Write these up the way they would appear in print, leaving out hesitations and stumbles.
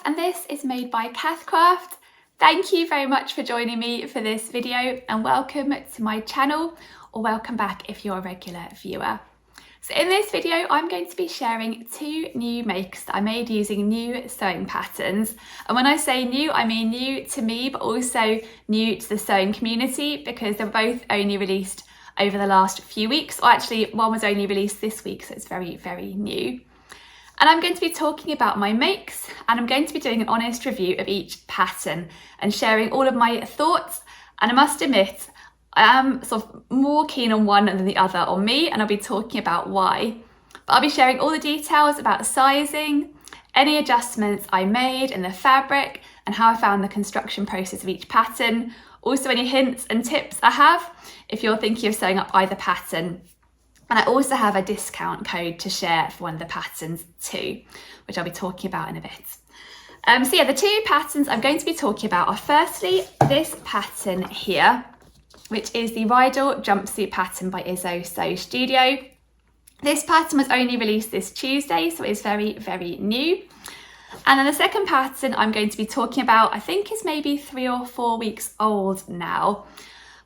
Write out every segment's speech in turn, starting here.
and this is made by Cath. Thank you very much for joining me for this video and welcome to my channel, or welcome back if you're a regular viewer. So in this video I'm going to be sharing two new makes that I made using new sewing patterns, and when I say new I mean new to me but also new to the sewing community because they're both only released over the last few weeks, or actually one was only released this week, so it's very new. And I'm going to be talking about my makes, and I'm going to be doing an honest review of each pattern and sharing all of my thoughts. And I must admit, I am sort of more keen on one than the other on me, and I'll be talking about why. But I'll be sharing all the details about sizing, any adjustments I made in the fabric, and how I found the construction process of each pattern. Also any hints and tips I have if you're thinking of sewing up either pattern. And I also have a discount code to share for one of the patterns too, which I'll be talking about in a bit. So yeah, the two patterns I'm going to be talking about are firstly this pattern here, which is the Rydal jumpsuit pattern by IzzoSew Studio. This pattern was only released this Tuesday, so it's very new. And then the second pattern I'm going to be talking about, I think is maybe 3 or 4 weeks old now.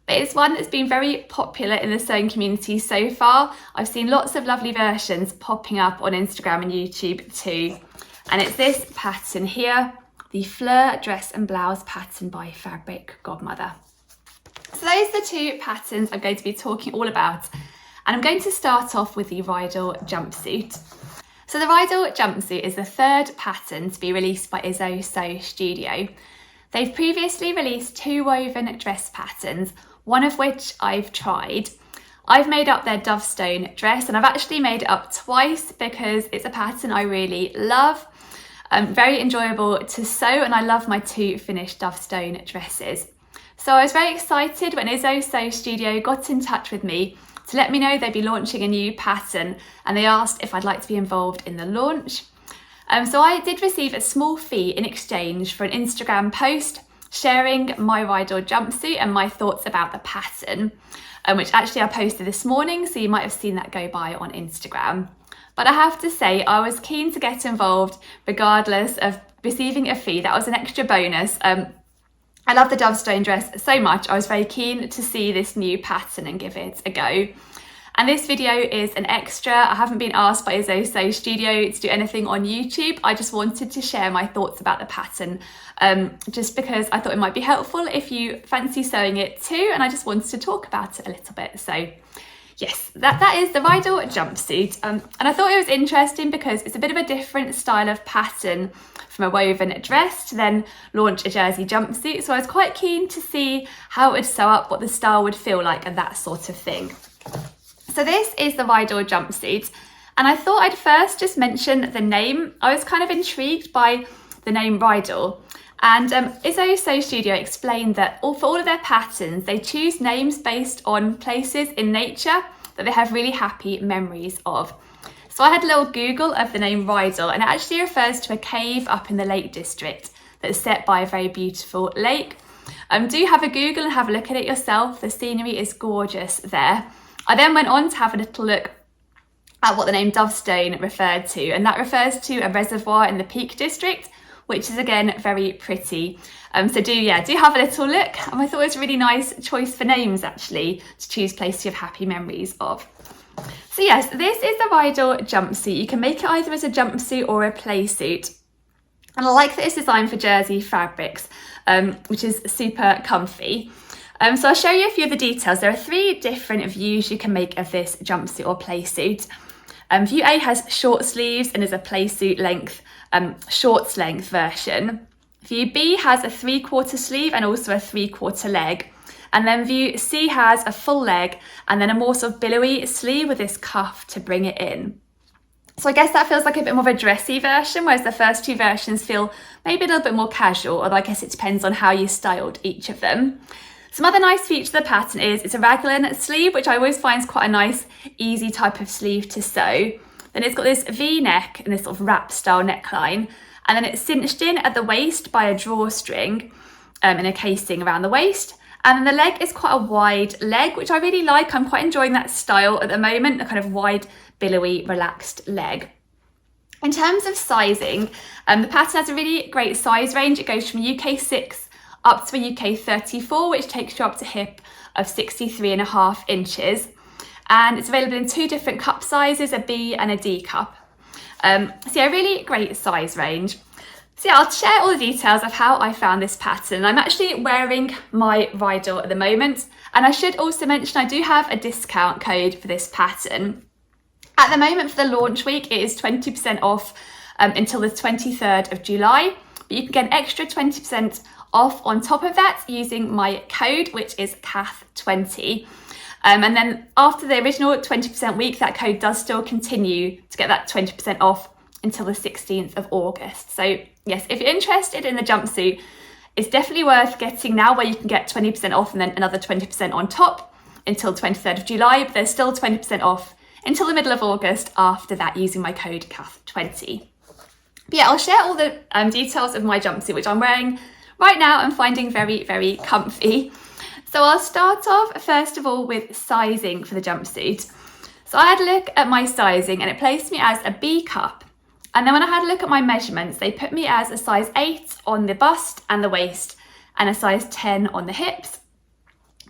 It's one that's been very popular in the sewing community so far. I've seen lots of lovely versions popping up on Instagram and YouTube too. And it's this pattern here, the Fleur dress and blouse pattern by Fabric Godmother. So those are the two patterns I'm going to be talking all about. And I'm going to start off with the Rydal jumpsuit. So the Rydal jumpsuit is the third pattern to be released by IzzoSew Studio. They've previously released 2 woven dress patterns, one of which I've tried. I've made up their Dovestone dress, and I've actually made it up twice because it's a pattern I really love. Very enjoyable to sew, and I love my 2 finished Dovestone dresses. So I was very excited when IzzoSew Studio got in touch with me to let me know they'd be launching a new pattern, and they asked if I'd like to be involved in the launch. So I did receive a small fee in exchange for an Instagram post sharing my Rydal jumpsuit and my thoughts about the pattern, which actually I posted this morning, so you might have seen that go by on Instagram. But I have to say I was keen to get involved regardless of receiving a fee. That was an extra bonus. I love the Dovestone dress so much, I was very keen to see this new pattern and give it a go. And this video is an extra. I haven't been asked by IzzoSew Studio to do anything on YouTube. I just wanted to share my thoughts about the pattern, just because I thought it might be helpful if you fancy sewing it too, and I just wanted to talk about it a little bit. So yes, that is the Rydal jumpsuit. And I thought it was interesting because it's a bit of a different style of pattern from a woven dress to then launch a jersey jumpsuit. So I was quite keen to see how it would sew up, what the style would feel like and that sort of thing. So this is the Rydal jumpsuit, and I thought I'd first just mention the name. I was kind of intrigued by the name Rydal, and IzzoSew Studio explained that for all of their patterns they choose names based on places in nature that they have really happy memories of. So I had a little Google of the name Rydal, and it actually refers to a cave up in the Lake District that's set by a very beautiful lake. Do have a Google and have a look at it yourself. The scenery is gorgeous there. I then went on to have a little look at what the name Dovestone referred to, and that refers to a reservoir in the Peak District, which is again very pretty. So do have a little look. And I thought it was a really nice choice for names actually, to choose places you have happy memories of. So yes, this is the Rydal jumpsuit. You can make it either as a jumpsuit or a play suit. And I like that it's designed for jersey fabrics, which is super comfy. So I'll show you a few of the details. There are 3 different views you can make of this jumpsuit or play suit. View A has short sleeves and is a play suit length, shorts length version. View B has a 3/4 sleeve and also a 3/4 leg. And then view C has a full leg and then a more sort of billowy sleeve with this cuff to bring it in. So I guess that feels like a bit more of a dressy version, whereas the first 2 versions feel maybe a little bit more casual, although I guess it depends on how you styled each of them. Some other nice features of the pattern is it's a raglan sleeve, which I always find is quite a nice, easy type of sleeve to sew. Then it's got this V-neck and this sort of wrap style neckline, and then it's cinched in at the waist by a drawstring in a casing around the waist. And then the leg is quite a wide leg, which I really like. I'm quite enjoying that style at the moment, a kind of wide, billowy, relaxed leg. In terms of sizing, the pattern has a really great size range. It goes from UK 6 up to a UK 34, which takes you up to hip of 63.5 inches. And it's available in 2 different cup sizes, a B and a D cup. So yeah, really great size range. So yeah, I'll share all the details of how I found this pattern. I'm actually wearing my Rydal at the moment, and I should also mention I do have a discount code for this pattern. At the moment for the launch week, it is 20% off until the 23rd of July, but you can get an extra 20% off on top of that using my code, which is Cath20. And then after the original 20% week, that code does still continue to get that 20% off until the 16th of August. So yes, if you're interested in the jumpsuit, it's definitely worth getting now, where you can get 20% off and then another 20% on top until 23rd of July, but there's still 20% off until the middle of August after that using my code Cath20. But yeah, I'll share all the details of my jumpsuit, which I'm wearing right now and finding very, very comfy. So I'll start off first of all with sizing for the jumpsuit. So I had a look at my sizing and it placed me as a B cup. And then when I had a look at my measurements, they put me as a size 8 on the bust and the waist and a size 10 on the hips.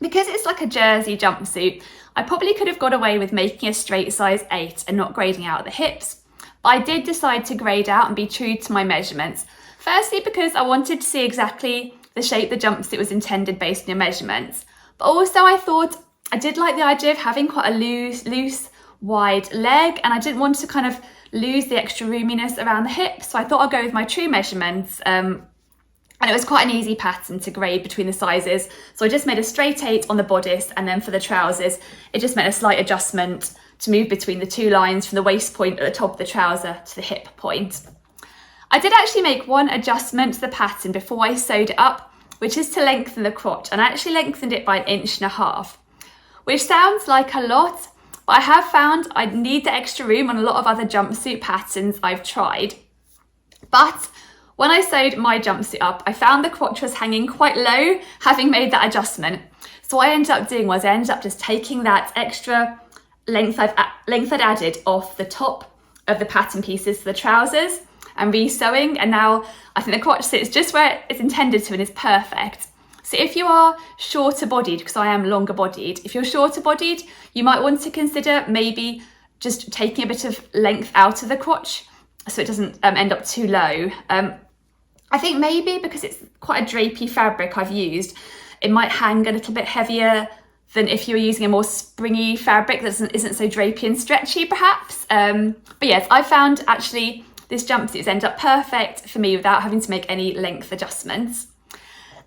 Because it's like a jersey jumpsuit, I probably could have got away with making a straight size 8 and not grading out the hips. But I did decide to grade out and be true to my measurements. Firstly, because I wanted to see exactly the shape the jumpsuit was intended based on your measurements. But also I thought I did like the idea of having quite a loose, wide leg, and I didn't want to kind of lose the extra roominess around the hips. So I thought I'd go with my true measurements. And it was quite an easy pattern to grade between the sizes. So I just made a straight 8 on the bodice, and then for the trousers, it just meant a slight adjustment to move between the 2 lines from the waist point at the top of the trouser to the hip point. I did actually make one adjustment to the pattern before I sewed it up, which is to lengthen the crotch, and I actually lengthened it by 1.5 inches, which sounds like a lot, but I have found I need the extra room on a lot of other jumpsuit patterns I've tried. But when I sewed my jumpsuit up, I found the crotch was hanging quite low, having made that adjustment. So what I ended up doing was I ended up just taking that extra length I'd added off the top of the pattern pieces to the trousers and re-sewing, and now I think the crotch sits just where it's intended to and is perfect. So if you are shorter bodied, because I am longer bodied, if you're shorter bodied, you might want to consider maybe just taking a bit of length out of the crotch so it doesn't end up too low. I think maybe because it's quite a drapey fabric I've used, it might hang a little bit heavier than if you were using a more springy fabric that isn't so drapey and stretchy perhaps. But yes, I found actually this jumpsuit ends up perfect for me without having to make any length adjustments.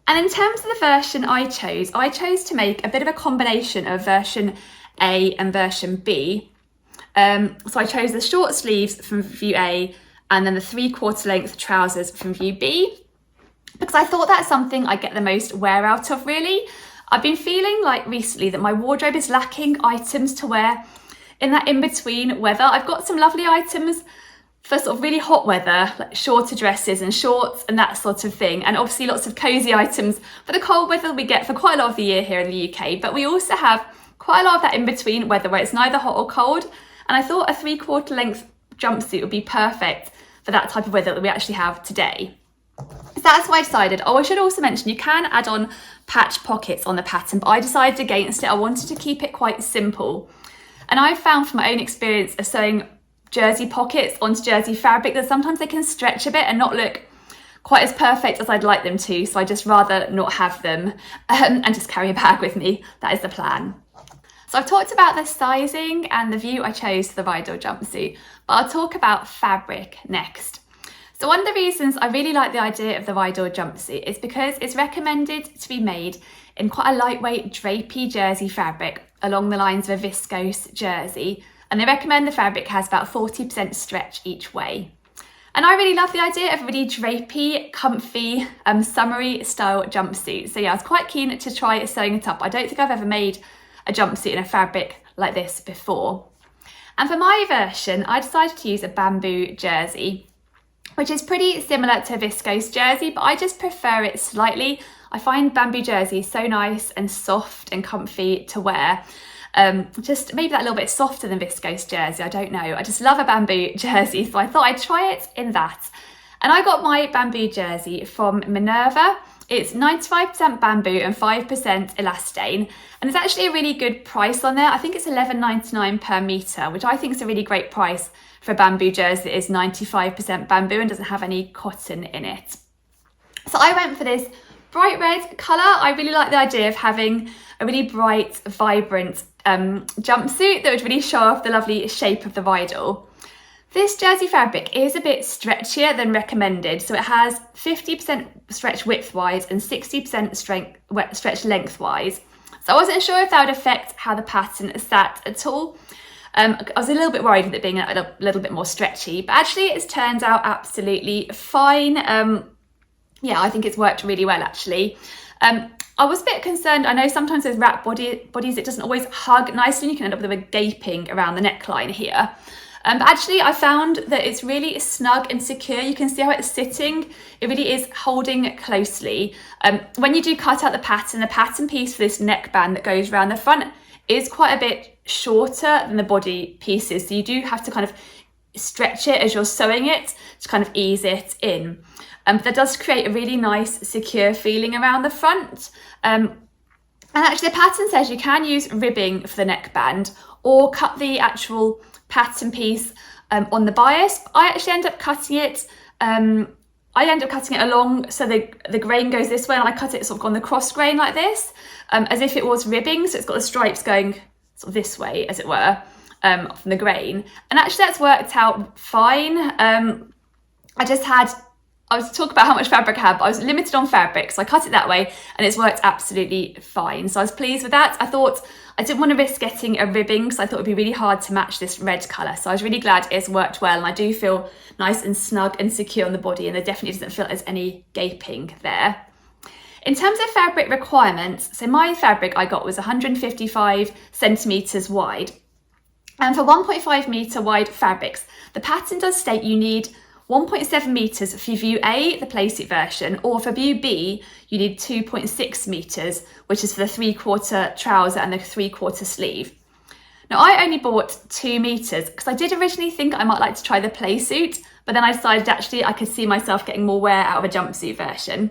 And in terms of the version I chose to make a bit of a combination of version A and version B. So I chose the short sleeves from view A and then the 3/4 length trousers from view B, because I thought that's something I get the most wear out of really. I've been feeling like recently that my wardrobe is lacking items to wear in that in-between weather. I've got some lovely items for sort of really hot weather, like shorter dresses and shorts and that sort of thing, and obviously lots of cozy items for the cold weather we get for quite a lot of the year here in the UK. But we also have quite a lot of that in-between weather where it's neither hot or cold, and I thought a 3/4 length jumpsuit would be perfect for that type of weather that we actually have today. So that's why I decided. Oh, I should also mention you can add on patch pockets on the pattern, but I decided against it. I wanted to keep it quite simple, and I've found from my own experience of sewing jersey pockets onto jersey fabric that sometimes they can stretch a bit and not look quite as perfect as I'd like them to, so I just rather not have them and just carry a bag with me. That is the plan. So I've talked about the sizing and the view I chose for the Rydal jumpsuit, but I'll talk about fabric next. So one of the reasons I really like the idea of the Rydal jumpsuit is because it's recommended to be made in quite a lightweight drapey jersey fabric along the lines of a viscose jersey, and they recommend the fabric has about 40% stretch each way. And I really love the idea of a really drapey, comfy, summery style jumpsuit. So yeah, I was quite keen to try sewing it up. I don't think I've ever made a jumpsuit in a fabric like this before. And for my version, I decided to use a bamboo jersey, which is pretty similar to a viscose jersey, but I just prefer it slightly. I find bamboo jersey so nice and soft and comfy to wear. just maybe that little bit softer than viscose jersey, I don't know. I just love a bamboo jersey, so I thought I'd try it in that. And I got my bamboo jersey from Minerva. It's 95% bamboo and 5% elastane, and it's actually a really good price on there. I think it's $11.99 per metre, which I think is a really great price for a bamboo jersey that is 95% bamboo and doesn't have any cotton in it. So I went for this bright red colour. I really like the idea of having a really bright, vibrant jumpsuit that would really show off the lovely shape of the Rydal. This jersey fabric is a bit stretchier than recommended, so it has 50% stretch width-wise and 60% stretch length-wise. So I wasn't sure if that would affect how the pattern sat at all. I was a little bit worried with it being a little bit more stretchy, but actually it's turned out absolutely fine. Yeah, I think it's worked really well actually. I was a bit concerned. I know sometimes with wrap bodies it doesn't always hug nicely, and you can end up with a gaping around the neckline here. But actually I found that it's really snug and secure. You can see how it's sitting. It really is holding closely. When you do cut out the pattern piece for this neckband that goes around the front is quite a bit shorter than the body pieces. So you do have to kind of stretch it as you're sewing it to kind of ease it in. But that does create a really nice, secure feeling around the front. And actually the pattern says you can use ribbing for the neckband or cut the actual pattern piece on the bias. I actually end up cutting it along so the grain goes this way, and I cut it sort of on the cross grain like this, as if it was ribbing, so it's got the stripes going sort of this way, as it were, from the grain. And actually that's worked out fine. I was talking about how much fabric I had, but I was limited on fabric, so I cut it that way and it's worked absolutely fine. So I was pleased with that. I thought I didn't want to risk getting a ribbing, so I thought it'd be really hard to match this red colour. So I was really glad it's worked well, and I do feel nice and snug and secure on the body, and there definitely doesn't feel there's any gaping there. In terms of fabric requirements, so my fabric I got was 155 centimetres wide. And for 1.5 metre wide fabrics, the pattern does state you need 1.7 metres for view A, the playsuit version, or for view B, you need 2.6 metres, which is for the 3/4 trouser and the 3/4 sleeve. Now, I only bought 2 metres because I did originally think I might like to try the playsuit, but then I decided actually I could see myself getting more wear out of a jumpsuit version.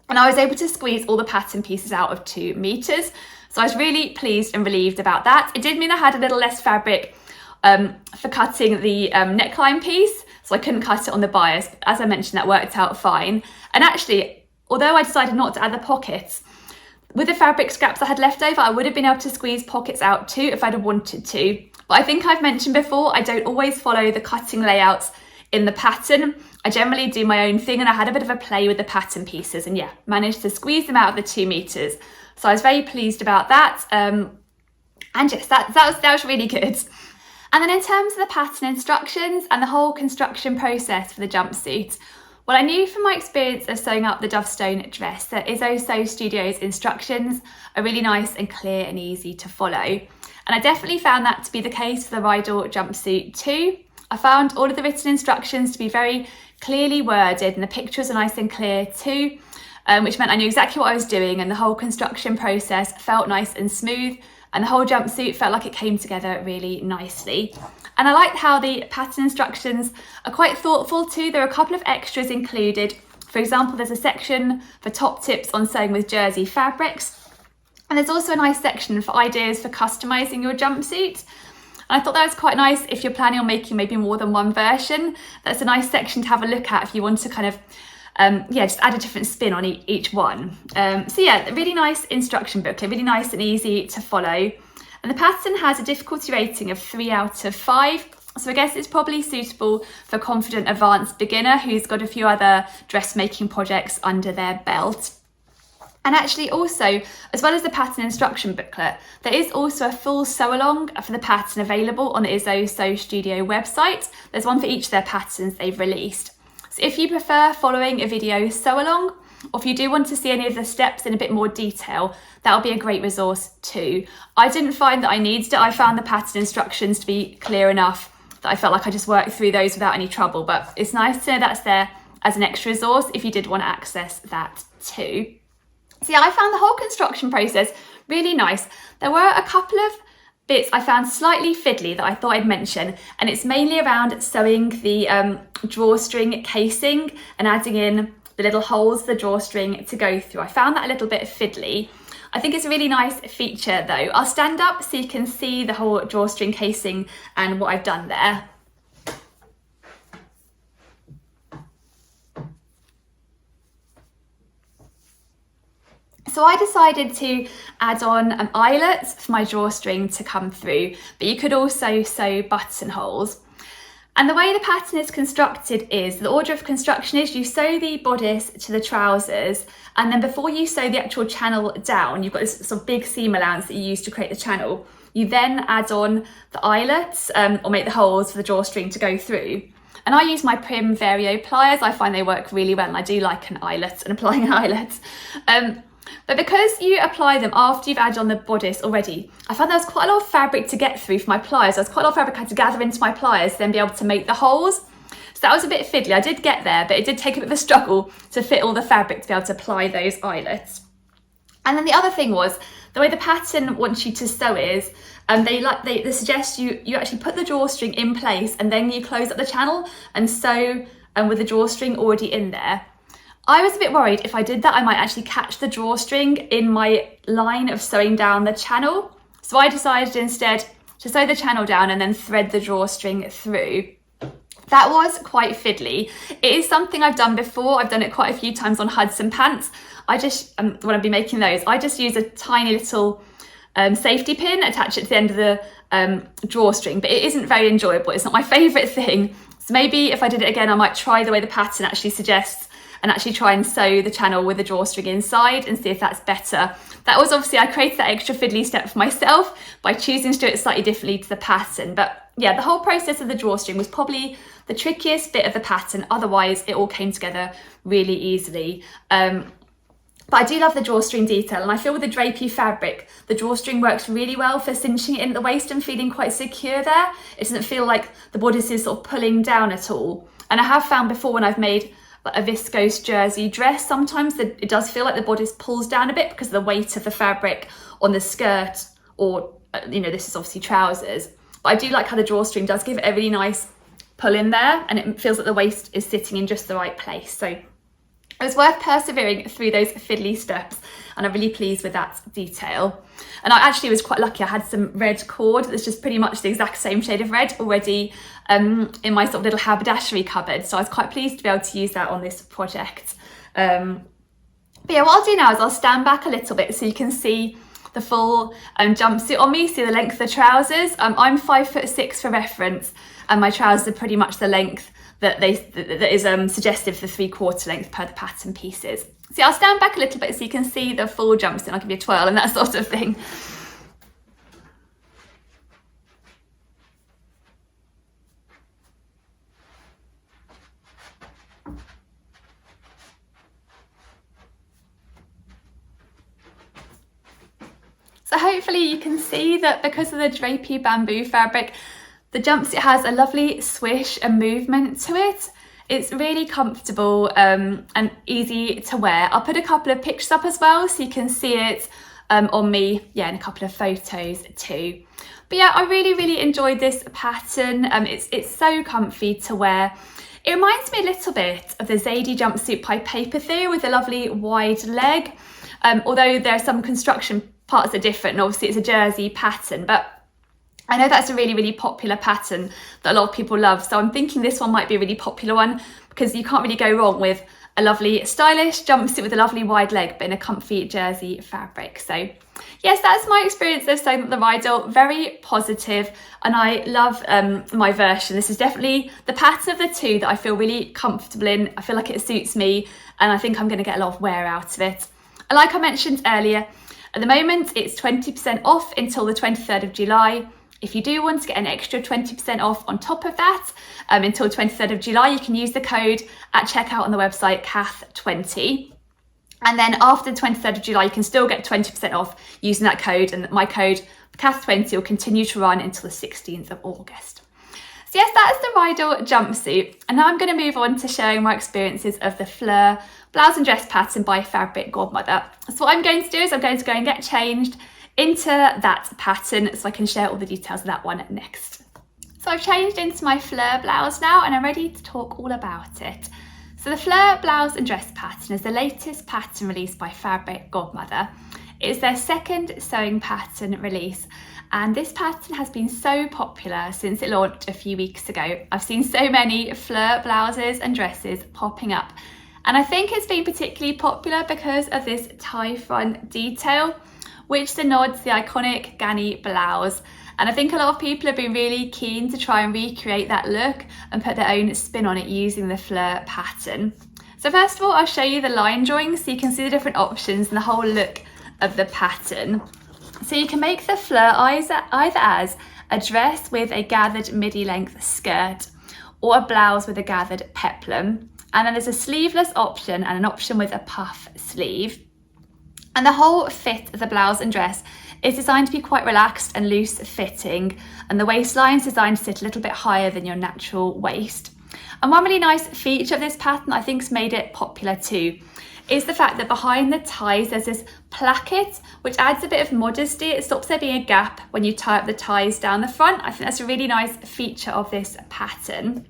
And I was able to squeeze all the pattern pieces out of 2 metres. So I was really pleased and relieved about that. It did mean I had a little less fabric for cutting the neckline piece, so I couldn't cut it on the bias. But as I mentioned, that worked out fine. And actually, although I decided not to add the pockets, with the fabric scraps I had left over, I would have been able to squeeze pockets out too if I'd have wanted to. But I think I've mentioned before, I don't always follow the cutting layouts in the pattern. I generally do my own thing, and I had a bit of a play with the pattern pieces, and yeah, managed to squeeze them out of the 2 metres. So I was very pleased about that. And yes, that was really good. And then in terms of the pattern instructions and the whole construction process for the jumpsuit, well, I knew from my experience of sewing up the Dovestone dress that IzzoSew Studio's instructions are really nice and clear and easy to follow. And I definitely found that to be the case for the Rydal jumpsuit too. I found all of the written instructions to be very clearly worded, and the pictures are nice and clear too, which meant I knew exactly what I was doing, and the whole construction process felt nice and smooth, and the whole jumpsuit felt like it came together really nicely. And I liked how the pattern instructions are quite thoughtful too. There are a couple of extras included. For example, there's a section for top tips on sewing with jersey fabrics, and there's also a nice section for ideas for customising your jumpsuit. And I thought that was quite nice if you're planning on making maybe more than one version. That's a nice section to have a look at if you want to kind of just add a different spin on each one. So yeah, a really nice instruction booklet, really nice and easy to follow. And the pattern has a difficulty rating of 3 out of 5. So I guess it's probably suitable for a confident advanced beginner who's got a few other dressmaking projects under their belt. And actually also, as well as the pattern instruction booklet, there is also a full sew along for the pattern available on the IzzoSew Studio website. There's one for each of their patterns they've released. So if you prefer following a video sew along, or if you do want to see any of the steps in a bit more detail, that'll be a great resource too. I didn't find that I needed it. I found the pattern instructions to be clear enough that I felt like I just worked through those without any trouble, but it's nice to know that's there as an extra resource if you did want to access that too. So yeah, I found the whole construction process really nice. There were a couple of bits I found slightly fiddly that I thought I'd mention, and it's mainly around sewing the drawstring casing and adding in the little holes for the drawstring to go through. I found that a little bit fiddly. I think it's a really nice feature though. I'll stand up so you can see the whole drawstring casing and what I've done there. So I decided to add on eyelets for my drawstring to come through, but you could also sew buttonholes. And the way the pattern is constructed is, the order of construction is you sew the bodice to the trousers, and then before you sew the actual channel down, you've got this sort of big seam allowance that you use to create the channel. You then add on the eyelets or make the holes for the drawstring to go through. And I use my Prim Vario pliers. I find they work really well, and I do like an eyelet and applying an eyelet. But because you apply them after you've added on the bodice already, I found there was quite a lot of fabric to get through for my pliers. There was quite a lot of fabric I had to gather into my pliers to then be able to make the holes. So that was a bit fiddly. I did get there, but it did take a bit of a struggle to fit all the fabric to be able to apply those eyelets. And then the other thing was, the way the pattern wants you to sew is, they suggest you actually put the drawstring in place and then you close up the channel and sew with the drawstring already in there. I was a bit worried if I did that, I might actually catch the drawstring in my line of sewing down the channel. So I decided instead to sew the channel down and then thread the drawstring through. That was quite fiddly. It is something I've done before. I've done it quite a few times on Hudson pants. I just, when I've been making those, I just use a tiny little safety pin, attach it to the end of the drawstring, but it isn't very enjoyable. It's not my favourite thing. So maybe if I did it again, I might try the way the pattern actually suggests and actually try and sew the channel with the drawstring inside and see if that's better. That was obviously, I created that extra fiddly step for myself by choosing to do it slightly differently to the pattern. But yeah, the whole process of the drawstring was probably the trickiest bit of the pattern. Otherwise, it all came together really easily. But I do love the drawstring detail, and I feel with the drapey fabric, the drawstring works really well for cinching it in at the waist and feeling quite secure there. It doesn't feel like the bodice is sort of pulling down at all. And I have found before when I've made a viscose jersey dress, sometimes it does feel like the bodice pulls down a bit because of the weight of the fabric on the skirt, or this is obviously trousers. But I do like how the drawstring does give it a really nice pull in there, and it feels like the waist is sitting in just the right place. So it was worth persevering through those fiddly steps, and I'm really pleased with that detail. And I actually was quite lucky. I had some red cord that's just pretty much the exact same shade of red already in my sort of little haberdashery cupboard. So I was quite pleased to be able to use that on this project. But yeah, what I'll do now is I'll stand back a little bit so you can see the full jumpsuit on me, see the length of the trousers. I'm 5'6" for reference, and my trousers are pretty much the length that is suggestive for 3/4 length per the pattern pieces. So I'll stand back a little bit so you can see the full jumpsuit. I'll give you a twirl and that sort of thing. So hopefully you can see that because of the drapey bamboo fabric, the jumpsuit has a lovely swish and movement to it. It's really comfortable and easy to wear. I'll put a couple of pictures up as well so you can see it on me, yeah, and a couple of photos too. But yeah, I really enjoyed this pattern. It's so comfy to wear. It reminds me a little bit of the Zadie jumpsuit by Paper Theo with a lovely wide leg, although there are some construction parts that are different, and obviously it's a jersey pattern, but I know that's a really popular pattern that a lot of people love, so I'm thinking this one might be a really popular one because you can't really go wrong with a lovely stylish jumpsuit with a lovely wide leg but in a comfy jersey fabric. So yes, that's my experience of sewing the Rydal. Very positive, and I love my version. This is definitely the pattern of the two that I feel really comfortable in. I feel like it suits me, and I think I'm going to get a lot of wear out of it. And like I mentioned earlier, at the moment it's 20% off until the 23rd of July. If you do want to get an extra 20% off on top of that, until 23rd of July, you can use the code at checkout on the website, Cath20. And then after the 23rd of July, you can still get 20% off using that code, and my code, Cath20, will continue to run until the 16th of August. So yes, that's the Rydal jumpsuit. And now I'm going to move on to sharing my experiences of the Fleur blouse and dress pattern by Fabric Godmother. So what I'm going to do is I'm going to go and get changed into that pattern so I can share all the details of that one next. So I've changed into my Fleur blouse now and I'm ready to talk all about it. So the Fleur blouse and dress pattern is the latest pattern released by Fabric Godmother. It's their second sewing pattern release, and this pattern has been so popular since it launched a few weeks ago. I've seen so many Fleur blouses and dresses popping up, and I think it's been particularly popular because of this tie front detail, which nods the iconic Ganni blouse. And I think a lot of people have been really keen to try and recreate that look and put their own spin on it using the Fleur pattern. So first of all, I'll show you the line drawings so you can see the different options and the whole look of the pattern. So you can make the Fleur either as a dress with a gathered midi length skirt or a blouse with a gathered peplum. And then there's a sleeveless option and an option with a puff sleeve. And the whole fit of the blouse and dress is designed to be quite relaxed and loose fitting, and the waistline is designed to sit a little bit higher than your natural waist. And one really nice feature of this pattern I think's made it popular too is the fact that behind the ties there's this placket which adds a bit of modesty. It stops there being a gap when you tie up the ties down the front. I think that's a really nice feature of this pattern.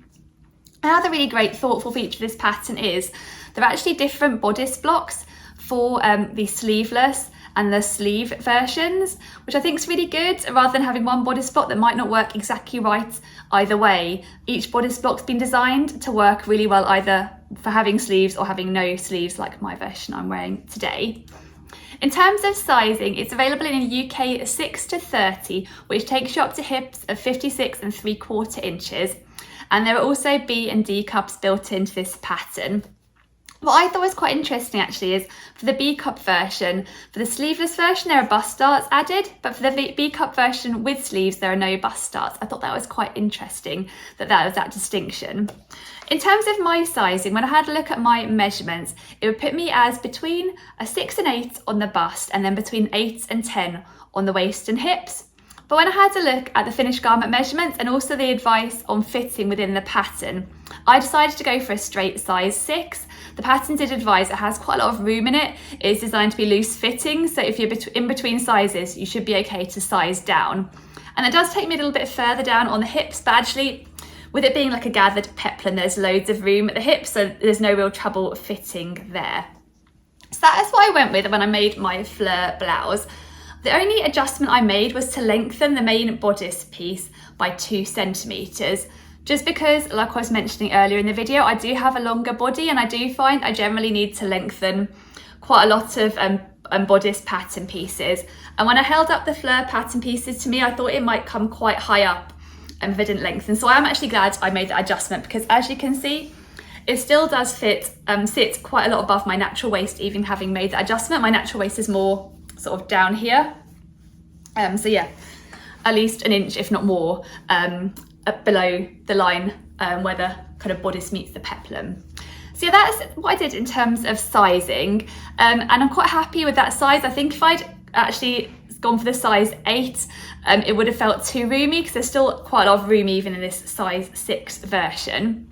Another really great thoughtful feature of this pattern is there are actually different bodice blocks for the sleeveless and the sleeve versions, which I think is really good. Rather than having one bodice block that might not work exactly right either way, each bodice block's been designed to work really well either for having sleeves or having no sleeves, like my version I'm wearing today. In terms of sizing, it's available in a UK 6 to 30, which takes you up to hips of 56 3/4 inches. And there are also B and D cups built into this pattern. What I thought was quite interesting actually is for the B cup version, for the sleeveless version there are bust darts added, but for the B cup version with sleeves there are no bust darts. I thought that was quite interesting that there was that distinction. In terms of my sizing, when I had a look at my measurements, it would put me as between a 6 and 8 on the bust and then between 8 and 10 on the waist and hips. But when I had a look at the finished garment measurements and also the advice on fitting within the pattern, I decided to go for a straight size 6. The pattern did advise it has quite a lot of room in it. It is designed to be loose fitting, so if you're in between sizes, you should be okay to size down. And it does take me a little bit further down on the hips, but actually, with it being like a gathered peplum, there's loads of room at the hips, so there's no real trouble fitting there. So that is what I went with when I made my Fleur blouse. The only adjustment I made was to lengthen the main bodice piece by 2 centimetres. Just because, like I was mentioning earlier in the video, I do have a longer body and I do find I generally need to lengthen quite a lot of bodice pattern pieces. And when I held up the Fleur pattern pieces to me, I thought it might come quite high up if I didn't lengthen. So I'm actually glad I made that adjustment because as you can see, it still does sit quite a lot above my natural waist, even having made that adjustment. My natural waist is more sort of down here. So yeah, at least an inch, if not more, below the line where the kind of bodice meets the peplum. So yeah, that's what I did in terms of sizing, and I'm quite happy with that size. I think if I'd actually gone for the size 8, it would have felt too roomy because there's still quite a lot of room even in this size 6 version.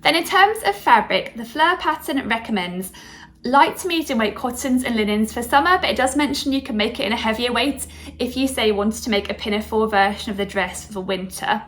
Then in terms of fabric, the Fleur pattern recommends light to medium weight cottons and linens for summer, but it does mention you can make it in a heavier weight if you say you wanted to make a pinafore version of the dress for winter.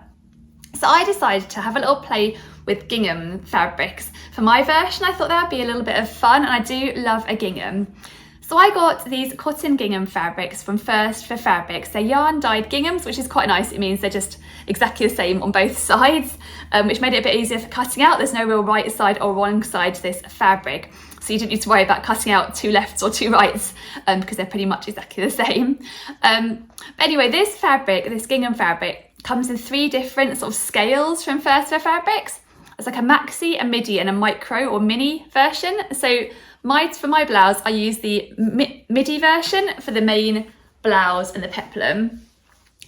So I decided to have a little play with gingham fabrics. For my version, I thought that would be a little bit of fun, and I do love a gingham. So I got these cotton gingham fabrics from First for Fabrics. They're yarn dyed ginghams, which is quite nice. It means they're just exactly the same on both sides, which made it a bit easier for cutting out. There's no real right side or wrong side to this fabric. So you didn't need to worry about cutting out 2 lefts or 2 rights because they're pretty much exactly the same. But anyway, this fabric, this gingham fabric, comes in 3 different sort of scales from First for Fabrics. It's like a maxi, a midi and a micro or mini version. So for my blouse, I use the midi version for the main blouse and the peplum.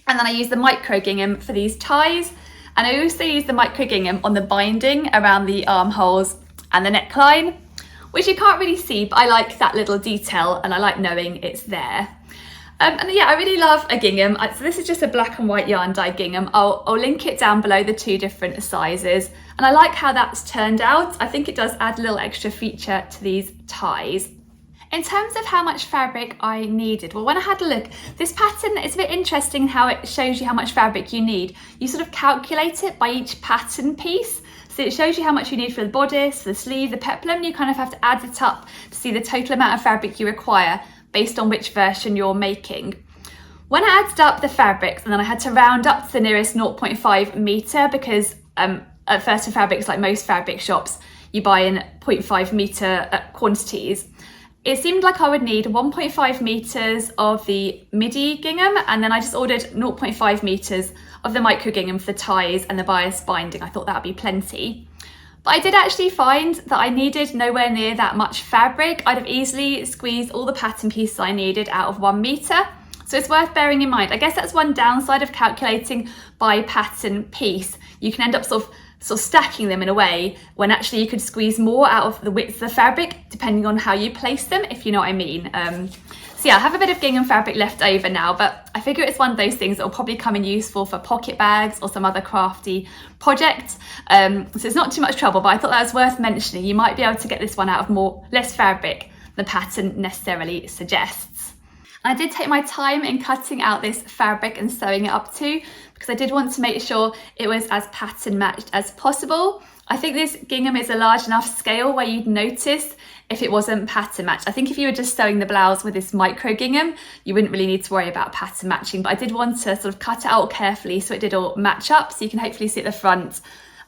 And then I use the micro gingham for these ties. And I also use the micro gingham on the binding around the armholes and the neckline, which you can't really see, but I like that little detail and I like knowing it's there. And yeah, I really love a gingham. So this is just a black and white yarn dyed gingham. I'll link it down below, the 2 different sizes. And I like how that's turned out. I think it does add a little extra feature to these ties. In terms of how much fabric I needed, well, when I had a look, this pattern is a bit interesting how it shows you how much fabric you need. You sort of calculate it by each pattern piece. So it shows you how much you need for the bodice, for the sleeve, the peplum. You kind of have to add it up to see the total amount of fabric you require based on which version you're making. When I added up the fabrics, and then I had to round up to the nearest 0.5 metre because at first for fabrics, like most fabric shops, you buy in 0.5 metre quantities. It seemed like I would need 1.5 metres of the midi gingham, and then I just ordered 0.5 metres of the micro gingham for the ties and the bias binding. I thought that would be plenty. But I did actually find that I needed nowhere near that much fabric. I'd have easily squeezed all the pattern pieces I needed out of 1 metre. So it's worth bearing in mind. I guess that's one downside of calculating by pattern piece. You can end up sort of stacking them in a way when actually you could squeeze more out of the width of the fabric depending on how you place them, if you know what I mean. So yeah, I have a bit of gingham fabric left over now, but I figure it's one of those things that will probably come in useful for pocket bags or some other crafty project. So it's not too much trouble, but I thought that was worth mentioning. You might be able to get this one out of less fabric than the pattern necessarily suggests. I did take my time in cutting out this fabric and sewing it up too, because I did want to make sure it was as pattern matched as possible. I think this gingham is a large enough scale where you'd notice if it wasn't pattern matched. I think if you were just sewing the blouse with this micro gingham, you wouldn't really need to worry about pattern matching, but I did want to sort of cut it out carefully so it did all match up. So you can hopefully see at the front,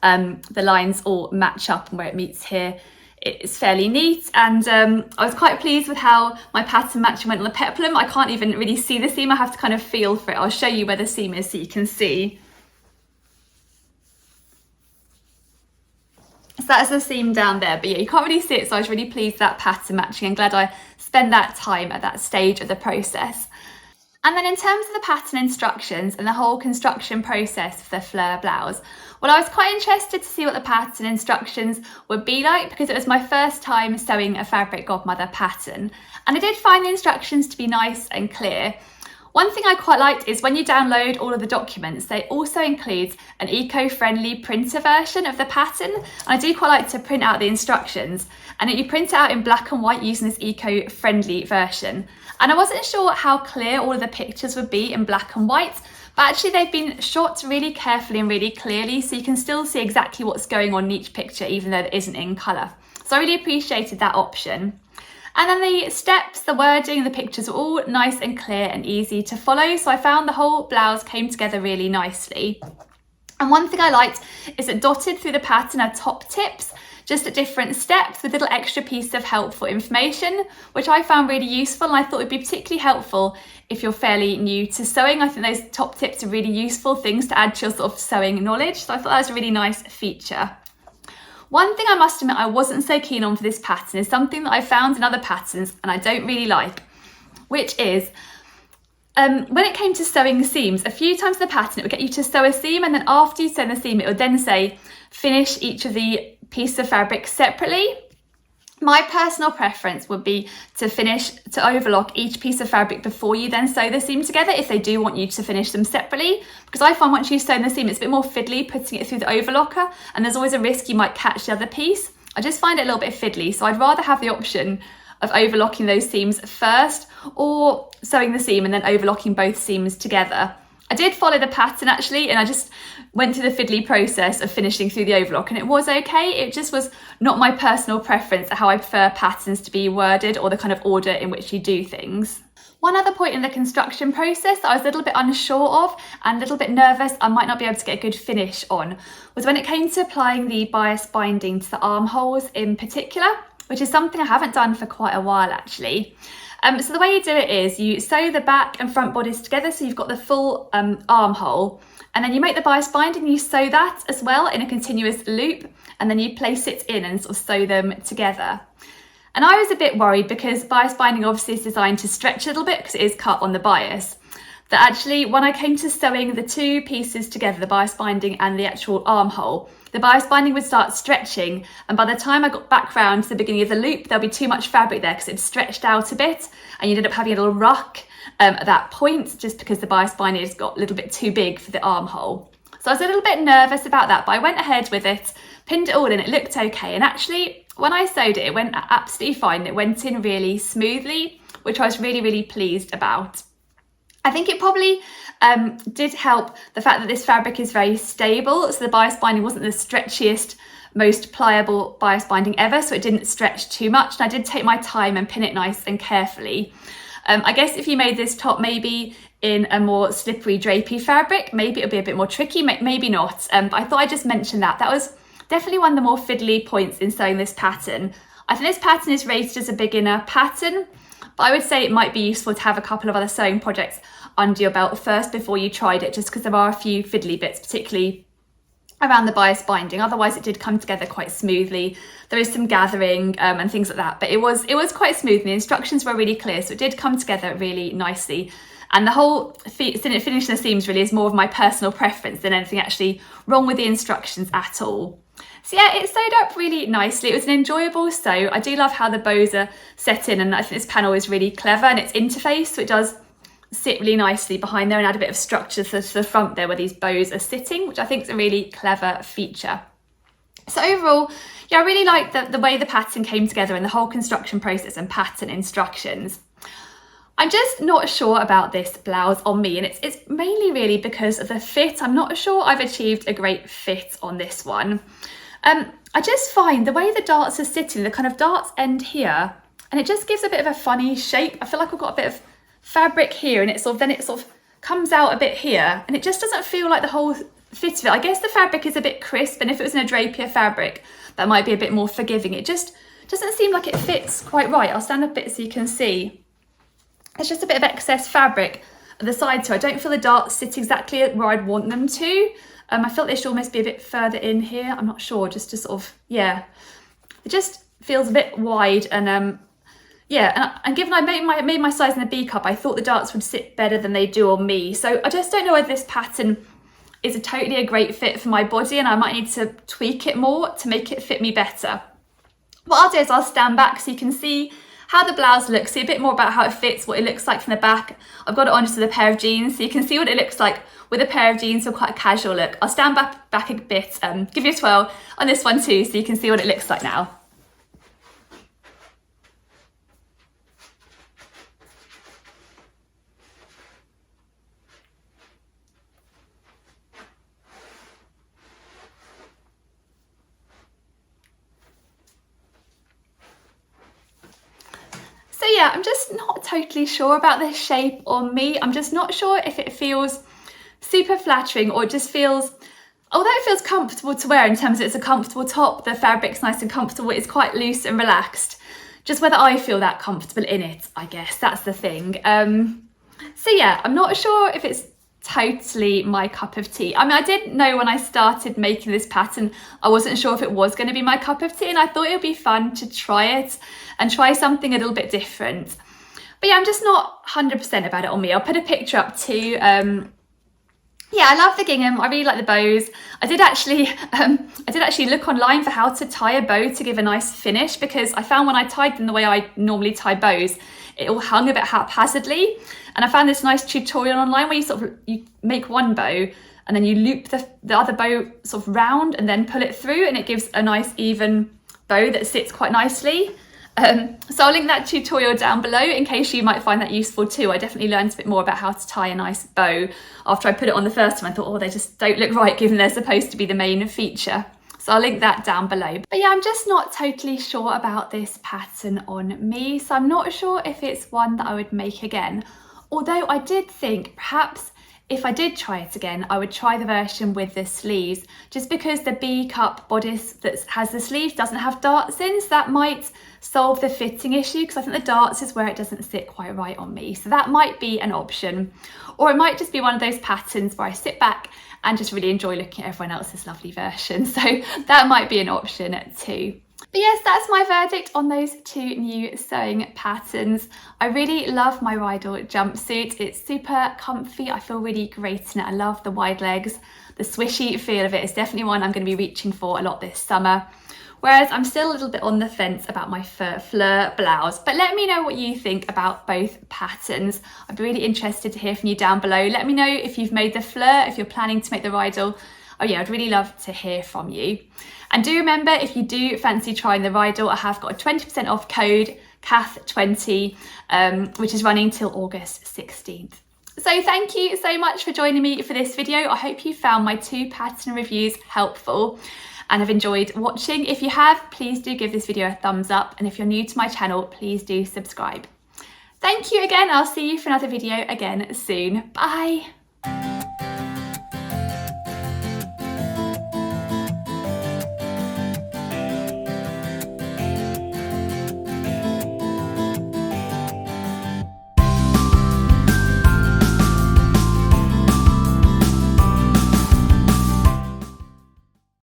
the lines all match up, and where it meets here, it's fairly neat. And I was quite pleased with how my pattern matching went on the peplum. I can't even really see the seam, I have to kind of feel for it. I'll show you where the seam is so you can see. So that's the seam down there, but yeah, you can't really see it, so I was really pleased with that pattern matching and glad I spent that time at that stage of the process. And then in terms of the pattern instructions and the whole construction process for the Fleur blouse, well, I was quite interested to see what the pattern instructions would be like because it was my first time sewing a fabric Godmother pattern. And I did find the instructions to be nice and clear. One thing I quite liked is when you download all of the documents, they also include an eco-friendly printer version of the pattern. And I do quite like to print out the instructions, and you print it out in black and white using this eco-friendly version. And I wasn't sure how clear all of the pictures would be in black and white, but actually they've been shot really carefully and really clearly, so you can still see exactly what's going on in each picture, even though it isn't in colour. So I really appreciated that option. And then the steps, the wording, the pictures were all nice and clear and easy to follow. So I found the whole blouse came together really nicely. And one thing I liked is that dotted through the pattern are top tips, just at different steps with little extra pieces of helpful information, which I found really useful and I thought would be particularly helpful if you're fairly new to sewing. I think those top tips are really useful things to add to your sort of sewing knowledge. So I thought that was a really nice feature. One thing I must admit I wasn't so keen on for this pattern is something that I found in other patterns and I don't really like, which is when it came to sewing seams, a few times in the pattern it would get you to sew a seam, and then after you sew the seam it would then say finish each of the pieces of fabric separately. My personal preference would be to overlock each piece of fabric before you then sew the seam together if they do want you to finish them separately, because I find once you've sewn the seam it's a bit more fiddly putting it through the overlocker, and there's always a risk you might catch the other piece. I just find it a little bit fiddly, so I'd rather have the option of overlocking those seams first or sewing the seam and then overlocking both seams together. I did follow the pattern actually, and I just went through the fiddly process of finishing through the overlock, and it was okay. It just was not my personal preference how I prefer patterns to be worded or the kind of order in which you do things. One other point in the construction process that I was a little bit unsure of and a little bit nervous I might not be able to get a good finish on was when it came to applying the bias binding to the armholes in particular, which is something I haven't done for quite a while actually. So the way you do it is you sew the back and front bodies together so you've got the full armhole, and then you make the bias binding, you sew that as well in a continuous loop, and then you place it in and sort of sew them together. And I was a bit worried because bias binding obviously is designed to stretch a little bit because it is cut on the bias, that actually when I came to sewing the two pieces together, the bias binding and the actual armhole, the bias binding would start stretching, and by the time I got back round to the beginning of the loop there'll be too much fabric there because it's stretched out a bit, and you'd end up having a little ruck at that point just because the bias binding has got a little bit too big for the armhole. So I was a little bit nervous about that, but I went ahead with it, pinned it all in, it looked okay, and actually when I sewed it, it went absolutely fine. It went in really smoothly, which I was really, really pleased about. I think it probably did help the fact that this fabric is very stable. So the bias binding wasn't the stretchiest, most pliable bias binding ever, so it didn't stretch too much. And I did take my time and pin it nice and carefully. I guess if you made this top maybe in a more slippery drapey fabric, maybe it'll be a bit more tricky, maybe not. But I thought I'd just mention that. That was definitely one of the more fiddly points in sewing this pattern. I think this pattern is rated as a beginner pattern, but I would say it might be useful to have a couple of other sewing projects under your belt first before you tried it, just because there are a few fiddly bits, particularly around the bias binding. Otherwise it did come together quite smoothly. There is some gathering and things like that, but it was quite smooth and the instructions were really clear, so it did come together really nicely. And the whole finishing the seams really is more of my personal preference than anything actually wrong with the instructions at all. So yeah, it sewed up really nicely. It was an enjoyable sew. I do love how the bows are set in, and I think this panel is really clever, and it's interfaced, so it does sit really nicely behind there and add a bit of structure to the front there where these bows are sitting, which I think is a really clever feature. So overall, yeah, I really like the way the pattern came together and the whole construction process and pattern instructions. I'm just not sure about this blouse on me, and it's mainly really because of the fit. I'm not sure I've achieved a great fit on this one. I just find the way the darts are sitting, the kind of darts end here, and it just gives a bit of a funny shape. I feel like I've got a bit of fabric here, and it sort of comes out a bit here, and it just doesn't feel like the whole fit of it. I guess the fabric is a bit crisp, and if it was in a drapier fabric, that might be a bit more forgiving. It just doesn't seem like it fits quite right. I'll stand up a bit so you can see. There's just a bit of excess fabric at the side, so I don't feel the darts sit exactly where I'd want them to. I feel they should almost be a bit further in here. I'm not sure, just to sort of, yeah. It just feels a bit wide, and yeah, and given I made my size in the B cup, I thought the darts would sit better than they do on me. So I just don't know whether this pattern is a great fit for my body, and I might need to tweak it more to make it fit me better. What I'll do is I'll stand back so you can see how the blouse looks, see a bit more about how it fits, what it looks like from the back. I've got it on just with a pair of jeans, so you can see what it looks like with a pair of jeans, so quite a casual look. I'll stand back a bit, give you a twirl on this one too, so you can see what it looks like now. So yeah, I'm just not totally sure about this shape on me. I'm just not sure if it feels super flattering, or it just feels, although it feels comfortable to wear in terms of it's a comfortable top, the fabric's nice and comfortable, it's quite loose and relaxed. Just whether I feel that comfortable in it, I guess, that's the thing. So yeah, I'm not sure if it's totally my cup of tea. I mean, I did know when I started making this pattern, I wasn't sure if it was going to be my cup of tea, and I thought it would be fun to try it and try something a little bit different. But yeah, I'm just not 100% about it on me. I'll put a picture up too. Yeah, I love the gingham. I really like the bows. I did actually look online for how to tie a bow to give a nice finish, because I found when I tied them the way I normally tie bows, it all hung a bit haphazardly. And I found this nice tutorial online where you make one bow and then you loop the other bow sort of round and then pull it through, and it gives a nice even bow that sits quite nicely. So I'll link that tutorial down below in case you might find that useful too. I definitely learned a bit more about how to tie a nice bow after I put it on the first time. I thought, oh, they just don't look right given they're supposed to be the main feature. So I'll link that down below. But yeah, I'm just not totally sure about this pattern on me. So I'm not sure if it's one that I would make again. Although I did think perhaps if I did try it again, I would try the version with the sleeves, just because the B cup bodice that has the sleeves doesn't have darts in, so that might solve the fitting issue, because I think the darts is where it doesn't sit quite right on me. So that might be an option. Or it might just be one of those patterns where I sit back and just really enjoy looking at everyone else's lovely version. So that might be an option too. But yes, that's my verdict on those two new sewing patterns. I really love my Rydal jumpsuit. It's super comfy. I feel really great in it. I love the wide legs. The swishy feel of it is definitely one I'm going to be reaching for a lot this summer. Whereas I'm still a little bit on the fence about my Fleur blouse. But let me know what you think about both patterns. I'd be really interested to hear from you down below. Let me know if you've made the Fleur, if you're planning to make the Rydal. oh yeah, I'd really love to hear from you. And do remember, if you do fancy trying the Rydal, I have got a 20% off code, Cath20, which is running till August 16th. So thank you so much for joining me for this video. I hope you found my 2 pattern reviews helpful and have enjoyed watching. If you have, please do give this video a thumbs up. And if you're new to my channel, please do subscribe. Thank you again. I'll see you for another video again soon. Bye.